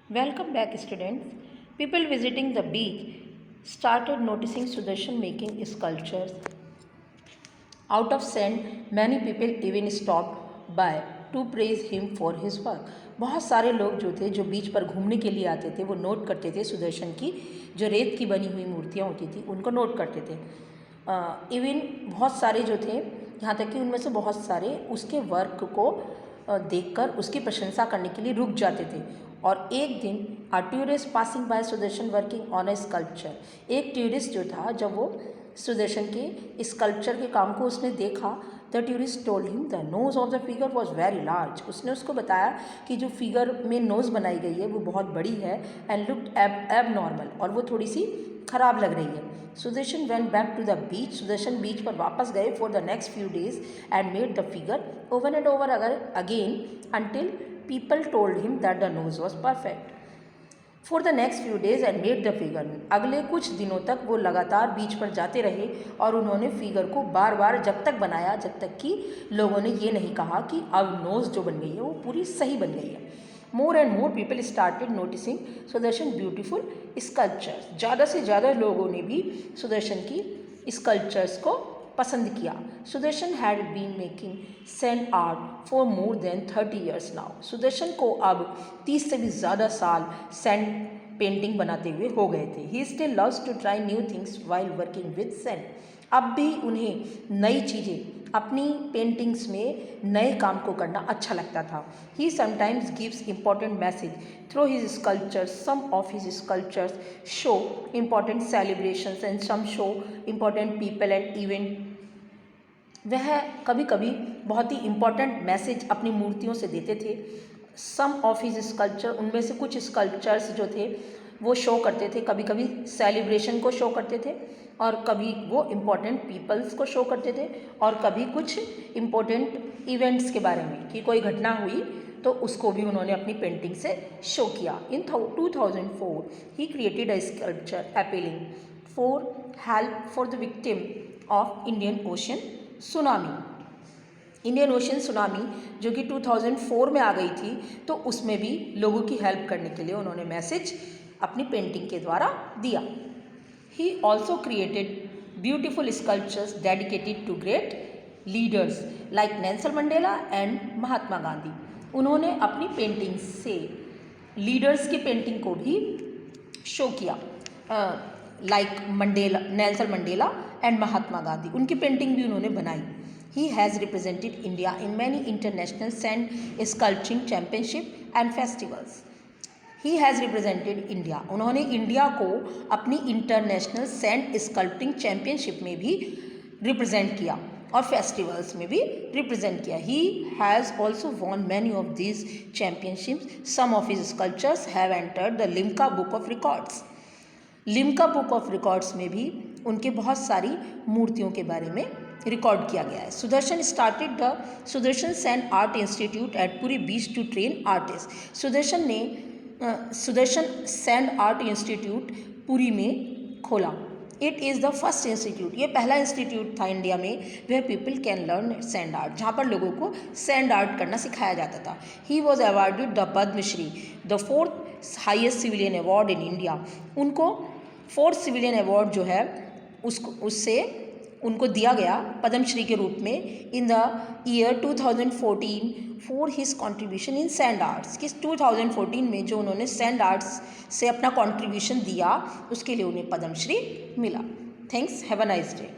Welcome back, students. People visiting the beach started noticing Sudarshan making sculptures out of sand. Many people even stopped by to praise him for his work. बहुत सारे लोग जो थे जो बीच पर घूमने के लिए आते थे वो नोट करते थे सुदर्शन की जो रेत की बनी हुई मूर्तियाँ होती थी उनको नोट करते थे। इवन बहुत सारे जो थे यहाँ तक कि उनमें से बहुत सारे उसके वर्क को देखकर उसकी प्रशंसा करने के लिए रुक जाते थे। और एक दिन a tourist passing by Sudarshan working on A sculpture, एक टूरिस्ट जो था जब वो सुदर्शन के स्कल्पचर के काम को उसने देखा, the tourist told him the nose of the figure was very large. उसने उसको बताया कि जो फिगर में नोज़ बनाई गई है वो बहुत बड़ी है एंड लुक्ड एब नॉर्मल, और वो थोड़ी सी खराब लग रही है। Sudarshan went back to the beach, Sudarshan beach पर वापस गए for the next few days and made the figure over and over again until people told him that the nose was perfect. For the next few days and made the figure. अगले कुछ दिनों तक वो लगातार बीच पर जाते रहे और उन्होंने फिगर को बार बार जब तक बनाया जब तक कि लोगों ने ये नहीं कहा कि अब नोज़ जो बन गई है वो पूरी सही बन गई है। More and more people started noticing Sudarshan beautiful sculptures. ज़्यादा से ज़्यादा लोगों ने भी सुदर्शन की स्कल्पचर्स को पसंद किया। Sudarshan had been making sand art for more than 30 years now. Sudarshan को अब 30 से भी ज़्यादा साल सैंड पेंटिंग बनाते हुए हो गए थे। He still loves to try new things while working with sand. अब भी उन्हें नई चीज़ें अपनी पेंटिंग्स में नए काम को करना अच्छा लगता था। He sometimes gives important message through his sculptures. Some of his sculptures show important celebrations and some show important people and event. वह कभी कभी बहुत ही इम्पॉर्टेंट मैसेज अपनी मूर्तियों से देते थे। सम ऑफ हिज स्कल्पचर, उनमें से कुछ स्कल्पचर्स जो थे वो शो करते थे, कभी कभी सेलिब्रेशन को शो करते थे और कभी वो इम्पॉर्टेंट पीपल्स को शो करते थे और कभी कुछ इम्पॉर्टेंट इवेंट्स के बारे में कि कोई घटना हुई तो उसको भी उन्होंने अपनी पेंटिंग से शो किया। इन 2004 he created a sculpture appealing for help for the victim of Indian ocean tsunami. Indian ocean tsunami जो कि 2004 में आ गई थी, तो उसमें भी लोगों की हेल्प करने के लिए उन्होंने मैसेज अपनी पेंटिंग के द्वारा दिया। He also created beautiful sculptures dedicated to great leaders like Nelson Mandela and Mahatma Gandhi. उन्होंने अपनी पेंटिंग से लीडर्स की पेंटिंग को भी शो किया, like Mandela, Nelson Mandela and Mahatma Gandhi, उनकी पेंटिंग भी उन्होंने बनाई। He has represented India in many international sand sculpturing championship and festivals. He has represented India, उन्होंने इंडिया को अपनी इंटरनेशनल सैंड स्कल्पटिंग चैम्पियनशिप में भी रिप्रेजेंट किया और फेस्टिवल्स में भी रिप्रेजेंट किया। He has also won many of these championships. Some of his sculptures have entered the Limca book of records. Limca book of records में भी उनके बहुत सारी मूर्तियों के बारे में रिकॉर्ड किया गया है। Sudarshan started the Sudarshan sand art institute at Puri beach to train artist. Sudarshan ने Sudarshan sand art institute Puri में खोला। It is the first institute, ये पहला इंस्टीट्यूट था इंडिया में where people can learn sand art, जहाँ पर लोगों को सैंड आर्ट करना सिखाया जाता था। He was awarded the Padma Shri, the 4th highest civilian award in India. उनको 4th सिविलियन अवार्ड जो है उससे उनको दिया गया पद्मश्री के रूप में in the year 2014 for his contribution in sand arts. कि 2014 में जो उन्होंने सैंड आर्ट्स से अपना कंट्रीब्यूशन दिया उसके लिए उन्हें पद्मश्री मिला। Thanks, have a nice day.